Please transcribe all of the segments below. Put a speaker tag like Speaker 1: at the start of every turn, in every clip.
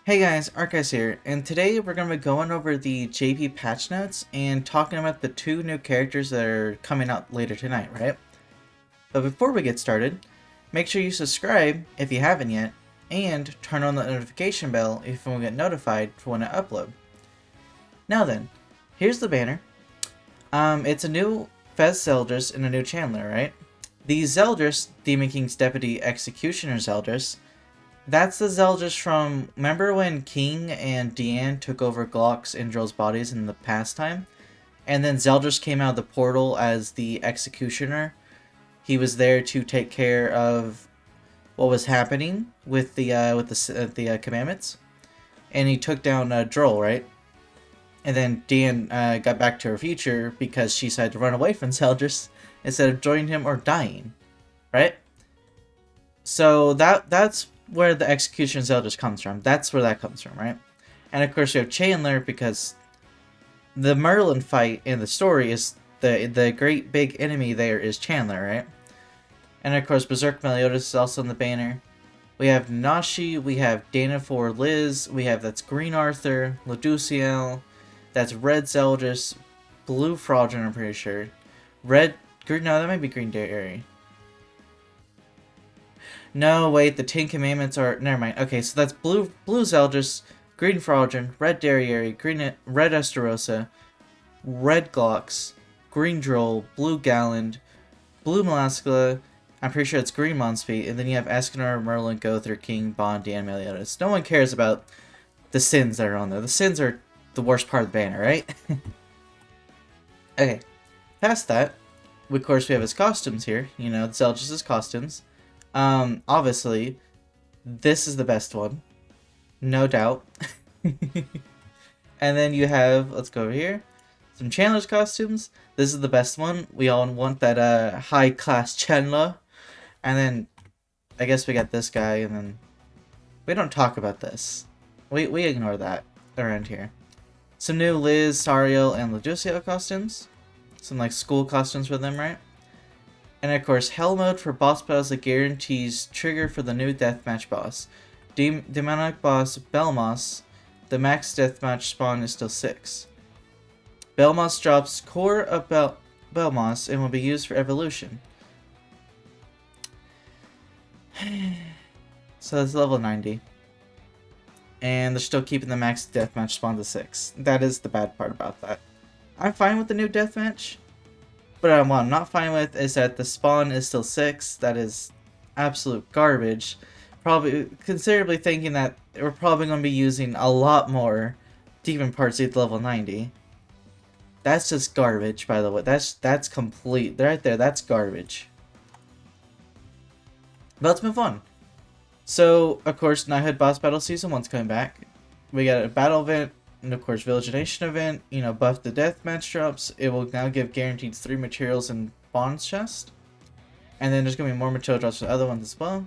Speaker 1: Hey guys, ArkhIce here, and today we're going to be going over the JP patch notes and talking about the two new characters that are coming out later tonight, right? But before we get started, make sure you subscribe if you haven't yet, and turn on the notification bell if you want to get notified for when I upload. Now then, here's the banner. It's a new Fez Zeldris and a new Chandler, right? The Zeldris, Demon King's Deputy Executioner Zeldris, that's the Zeldris from, remember when King and Deanne took over Glock's and Drill's bodies in the past time? And then Zeldris came out of the portal as the Executioner. He was there to take care of what was happening with the commandments. And he took down Droll, right? And then Deanne got back to her future because she decided to run away from Zeldris instead of joining him or dying, right? So that's where the Execution Zeldris comes from. That's where that comes from, right? And of course we have Chandler because the Merlin fight in the story is the great big enemy there is Chandler, right? And of course Berserk Meliodas is also in the banner. We have Nashi, we have Dana for Liz, we have that's Green Arthur, Laduciel, that's Red Zeldris, Blue Fraudulent, I'm pretty sure. Green, no, that might be Green Dairy. No, wait, the Ten Commandments are... Never mind. Okay, so that's Blue Zeldris, Green Fraudulent, Red Dairy, Red Esterosa, Red Glocks, Green Droll, Blue Galland, Blue Melascula, I'm pretty sure it's Green Monspeed, and then you have Escanor, Merlin, Gother, King, Bond, Dan, Meliodas. No one cares about the sins that are on there. The sins are the worst part of the banner, right? Okay, past that, of course we have his costumes here. You know, Zeldris' costumes. Obviously, this is the best one. No doubt. And then you have, let's go over here, some Chandler's costumes. This is the best one. We all want that, high-class Chandler. And then, I guess we got this guy, and then, we don't talk about this. We ignore that around here. Some new Liz, Sariel, and Laduciel costumes. Some, like, school costumes for them, right? And of course, Hell Mode for boss battles that guarantees trigger for the new deathmatch boss. Demonic boss Belmos, the max deathmatch spawn is still 6. Belmos drops core of Belmos and will be used for evolution. So it's level 90. And they're still keeping the max deathmatch spawn to 6. That is the bad part about that. I'm fine with the new deathmatch. But what I'm not fine with is that the spawn is still 6. That is absolute garbage. Probably considerably thinking that we're probably going to be using a lot more Demon Parts at level 90. That's just garbage, by the way. That's complete. Right there, that's garbage. But let's move on. So, of course, Knighthood Boss Battle Season 1's coming back. We got a battle event. And of course, Village Nation event, you know, buff the deathmatch drops. It will now give guaranteed 3 materials in Bond's chest. And then there's going to be more material drops for the other ones as well.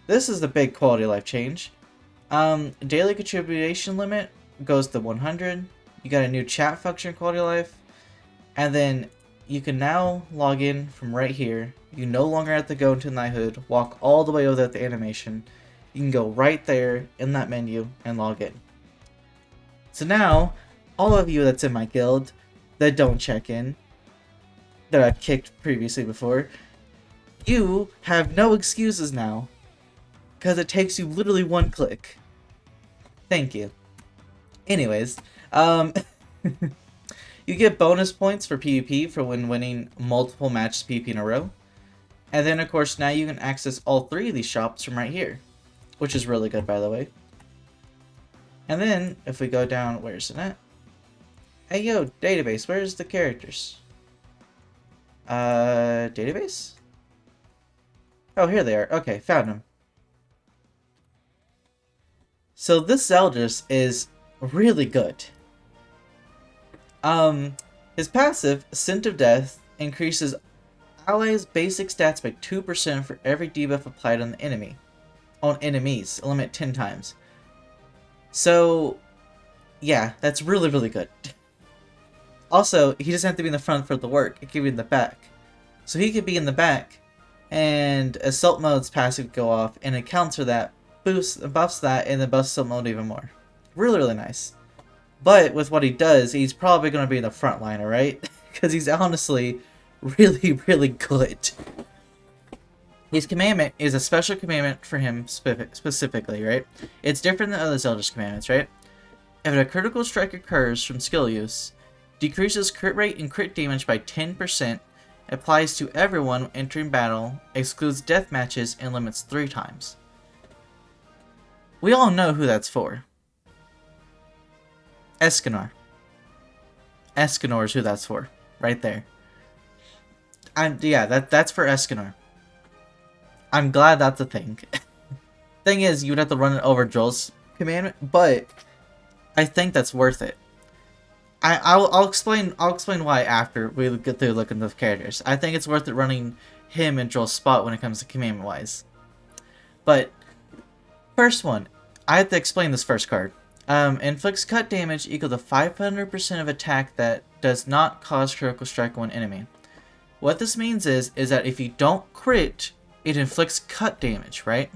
Speaker 1: This is the big quality of life change. Daily contribution limit goes to 100. You got a new chat function quality of life. And then you can now log in from right here. You no longer have to go into Knighthood, walk all the way over at the animation. You can go right there in that menu and log in. So now, all of you that's in my guild that don't check in, that I've kicked previously before, you have no excuses now. Because it takes you literally 1 click. Thank you. Anyways, you get bonus points for PvP for when winning multiple matches PvP in a row. And then, of course, now you can access all 3 of these shops from right here. Which is really good, by the way. And then, if we go down, where's it at? Hey, yo, database, where's the characters? Database? Oh, here they are. Okay, found them. So this Zeldris is really good. His passive, Scent of Death, increases allies' basic stats by 2% for every debuff applied on the enemy. On enemies, limit 10 times. So, yeah, that's really, really good. Also, he doesn't have to be in the front for the work. It can be in the back. So he could be in the back, and Assault Mode's passive would go off, and it counts for that, buffs that and then buffs Assault Mode even more. Really, really nice. But with what he does, he's probably going to be in the front liner, right? Because he's honestly really, really good. His commandment is a special commandment for him specifically, right? It's different than other Zeldris commandments, right? If a critical strike occurs from skill use, decreases crit rate and crit damage by 10%, applies to everyone entering battle, excludes death matches, and limits 3 times. We all know who that's for. Escanor. Escanor is who that's for. Right there. Yeah, that's for Escanor. I'm glad that's a thing. Thing is, you would have to run it over Joel's commandment, but I think that's worth it. I'll explain why after we get through looking at the characters. I think it's worth it running him in Joel's spot when it comes to commandment wise. But first one, I have to explain this first card. Inflicts cut damage equal to 500% of attack that does not cause critical strike on enemy. What this means is that if you don't crit, it inflicts cut damage, right?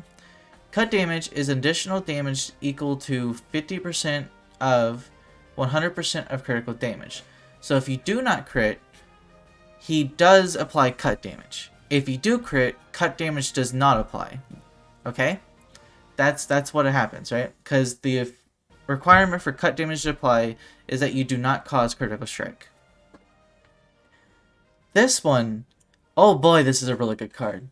Speaker 1: Cut damage is additional damage equal to 50% of 100% of critical damage. So if you do not crit, he does apply cut damage. If you do crit, cut damage does not apply. Okay? That's what happens, right? Because the requirement for cut damage to apply is that you do not cause critical strike. This one, oh boy, this is a really good card.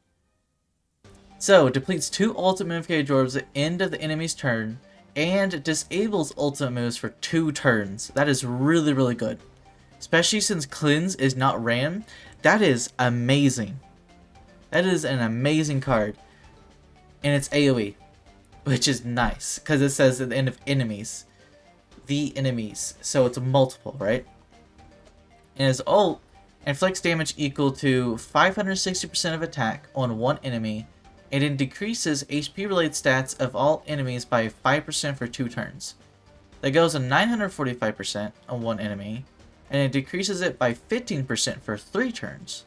Speaker 1: So, depletes 2 ultimate modificated orbs at the end of the enemy's turn, and disables ultimate moves for 2 turns. That is really, really good. Especially since Cleanse is not ran. That is amazing. That is an amazing card. And it's AoE. Which is nice, because it says at the end of enemies. The enemies. So it's a multiple, right? And his ult inflicts damage equal to 560% of attack on one enemy, and it decreases HP-related stats of all enemies by 5% for 2 turns. That goes to 945% on one enemy, and it decreases it by 15% for 3 turns.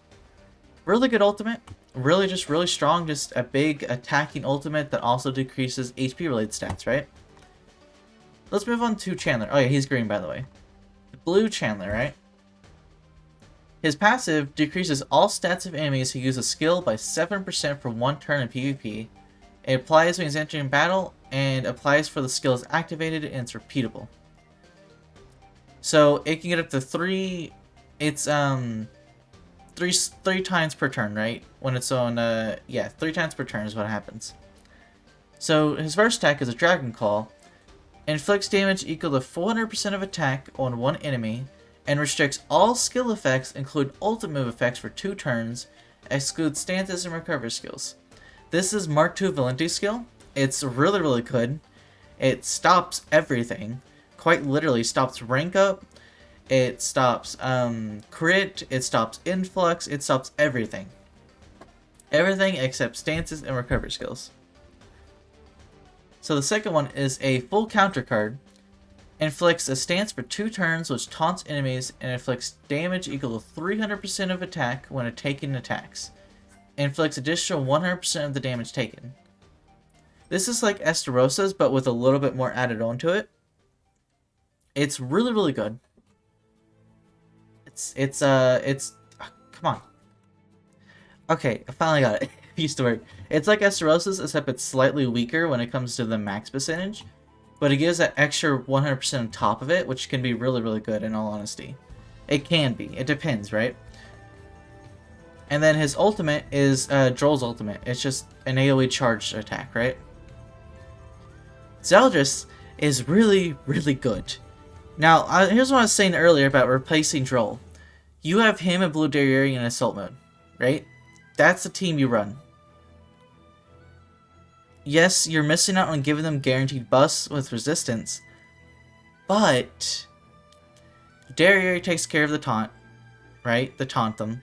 Speaker 1: Really good ultimate. Really strong, just a big attacking ultimate that also decreases HP related stats, right? Let's move on to Chandler. Oh yeah, he's green by the way. The blue Chandler, right? His passive decreases all stats of enemies who use a skill by 7% for 1 turn in PvP. It applies when he's entering battle and applies for the skill is activated and it's repeatable. So it can get up to 3, it's three times per turn, right? When it's on, yeah, 3 times per turn is what happens. So his first attack is a Dragon Claw. Inflicts damage equal to 400% of attack on one enemy, and restricts all skill effects, including ultimate move effects for 2 turns, excludes stances and recovery skills. This is Mark II Valente skill. It's really, really good. It stops everything. Quite literally stops rank up. It stops crit, it stops influx, it stops everything. Everything except stances and recovery skills. So the second one is a full counter card. Inflicts a stance for 2 turns which taunts enemies and inflicts damage equal to 300% of attack when taking attacks. Inflicts additional 100% of the damage taken. This is like Estarosa's but with a little bit more added on to it. It's really, really good. Come on. Okay, I finally got it. It used to work. It's like Estarosa's, except it's slightly weaker when it comes to the max percentage. But it gives that extra 100% on top of it, which can be really, really good in all honesty. It can be. It depends, right? And then his ultimate is Droll's ultimate. It's just an AoE charged attack, right? Zeldris is really, really good. Now, here's what I was saying earlier about replacing Droll. You have him and Blue Derriere in Assault Mode, right? That's the team you run. Yes, you're missing out on giving them guaranteed buffs with resistance, but Derriere takes care of the taunt, right? The taunt them.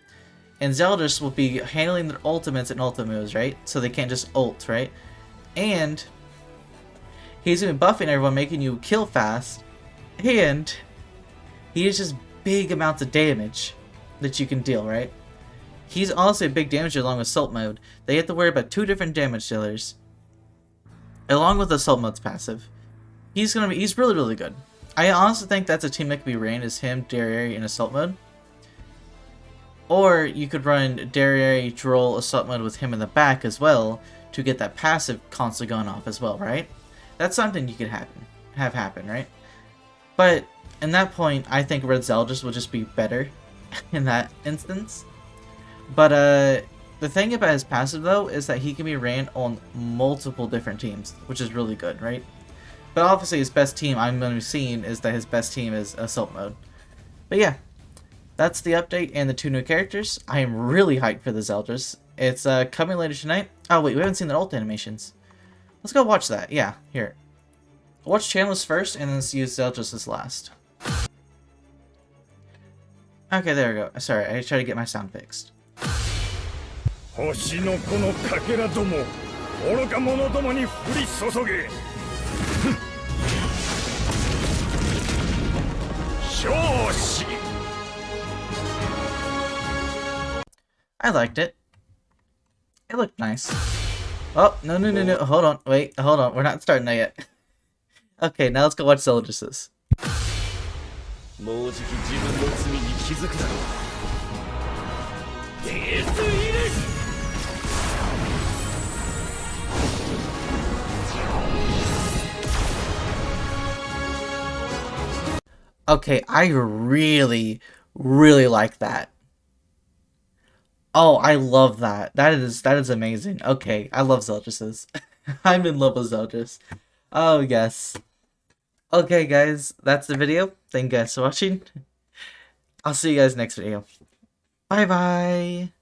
Speaker 1: And Zeldris will be handling their ultimates and ultimate moves, right? So they can't just ult, right? And he's going to be buffing everyone, making you kill fast. And he is just big amounts of damage that you can deal, right? He's also a big damage along with Assault Mode. They have to worry about 2 different damage dealers. along with Assault Mode's passive, he's really, really good. I honestly think that's a team that could be ran is him, Derriere, in Assault Mode. Or you could run Derriere, Droll, Assault Mode with him in the back as well to get that passive constantly going off as well, right? That's something you could have happen, right? But in that point, I think Red Zeldris will just be better in that instance. But the thing about his passive though is that he can be ran on multiple different teams, which is really good, right? But obviously his best team I'm going to be seeing is that his best team is Assault Mode. But yeah, that's the update and the 2 new characters. I am really hyped for the Zeldris. It's coming later tonight. Oh wait, we haven't seen the ult animations. Let's go watch that. Yeah, here. Watch Chandler's first and then use Zeldris as last. Okay, there we go. Sorry, I tried to get my sound fixed. I liked it. It looked nice. Oh, no. Hold on. Wait, hold on. We're not starting that yet. Okay, now let's go watch Zeldris's. Okay, I really like that. Oh, I love that. That is amazing. Okay, I love Zeldris's. I'm in love with Zeldris. Oh yes. Okay guys, that's the video. Thank you guys for watching. I'll see you guys next video. Bye bye.